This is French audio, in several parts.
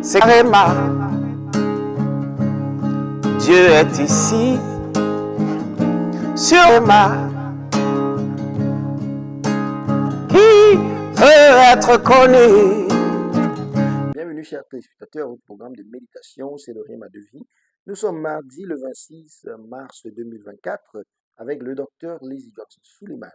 C'est carrément, Dieu est ici, sur ma, qui veut être connu. Bienvenue chers téléspectateurs au programme de méditation, c'est le Rhéma de vie. Nous sommes mardi le 26 mars 2024 avec le docteur Lizzie Johnson Suleiman.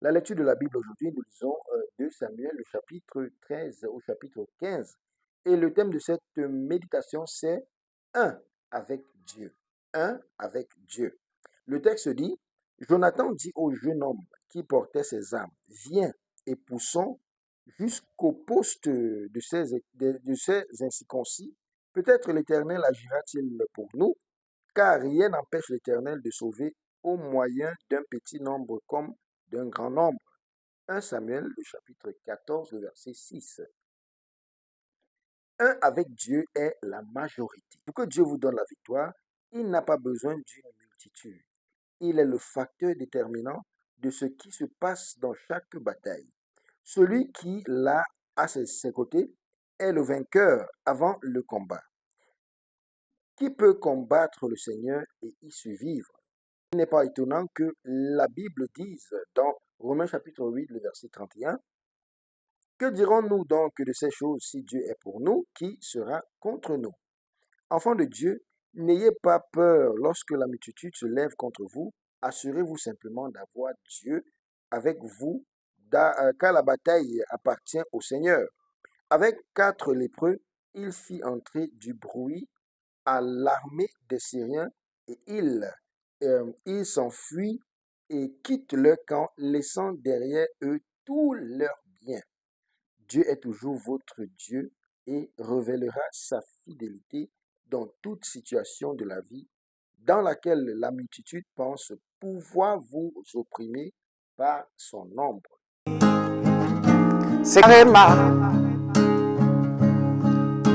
La lecture de la Bible aujourd'hui, nous lisons 2 Samuel, le chapitre 13 au chapitre 15. Et le thème de cette méditation, c'est un avec Dieu. Un avec Dieu. Le texte dit, Jonathan dit au jeune homme qui portait ses armes, viens et poussons jusqu'au poste de ces incirconcis. Peut-être l'Éternel agira-t-il pour nous, car rien n'empêche l'Éternel de sauver au moyen d'un petit nombre comme d'un grand nombre. 1 Samuel, le chapitre 14, le verset 6. Un avec Dieu est la majorité. Pour que Dieu vous donne la victoire, il n'a pas besoin d'une multitude. Il est le facteur déterminant de ce qui se passe dans chaque bataille. Celui qui l'a à ses côtés est le vainqueur avant le combat. Qui peut combattre le Seigneur et y survivre? Il n'est pas étonnant que la Bible dise dans Romains chapitre 8, le verset 31, que dirons-nous donc de ces choses si Dieu est pour nous, qui sera contre nous? Enfants de Dieu, n'ayez pas peur lorsque la multitude se lève contre vous. Assurez-vous simplement d'avoir Dieu avec vous, car la bataille appartient au Seigneur. Avec 4 lépreux, il fit entrer du bruit à l'armée des Syriens et il s'enfuit et quitte leur camp, laissant derrière eux tous leurs biens. Dieu est toujours votre Dieu et révélera sa fidélité dans toute situation de la vie dans laquelle la multitude pense pouvoir vous opprimer par son nombre. C'est carrément,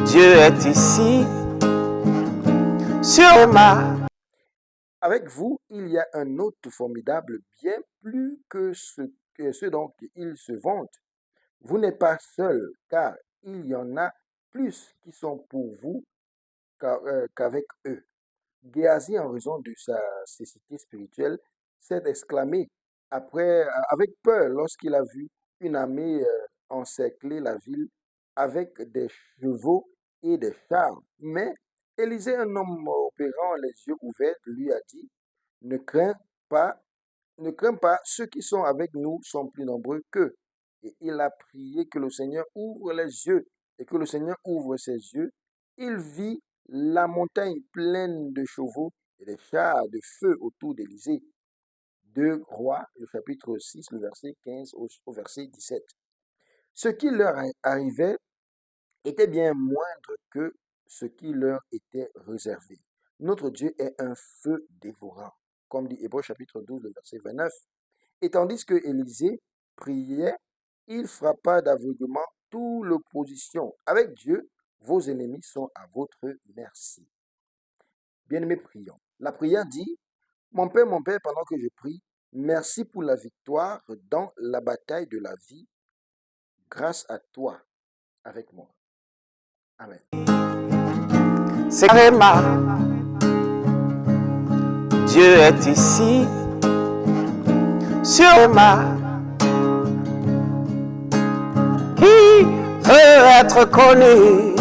Dieu est ici, sur ma. Avec vous, il y a un autre formidable, bien plus que ce dont il se vante. Vous n'êtes pas seul, car il y en a plus qui sont pour vous qu'avec eux. Géasi, en raison de sa cécité spirituelle, s'est exclamé avec peur lorsqu'il a vu une armée encercler la ville avec des chevaux et des chars. Mais Élisée, un homme opérant les yeux ouverts, lui a dit, ne crains pas, ceux qui sont avec nous sont plus nombreux qu'eux. Et il a prié que le Seigneur ouvre les yeux, et que le Seigneur ouvre ses yeux. Il vit la montagne pleine de chevaux et des chars de feu autour d'Élysée. 2 Rois, le chapitre 6, le verset 15 au verset 17. Ce qui leur arrivait était bien moindre que ce qui leur était réservé. Notre Dieu est un feu dévorant, comme dit Hébreux chapitre 12, le verset 29. Et tandis que Élisée priait, il frappa d'aveuglement toute l'opposition. Avec Dieu, vos ennemis sont à votre merci. Bien-aimés, prions. La prière dit, mon Père, pendant que je prie, merci pour la victoire dans la bataille de la vie, grâce à toi, avec moi. Amen. C'est carrément, Dieu est ici, sur ma, qui veut être connu.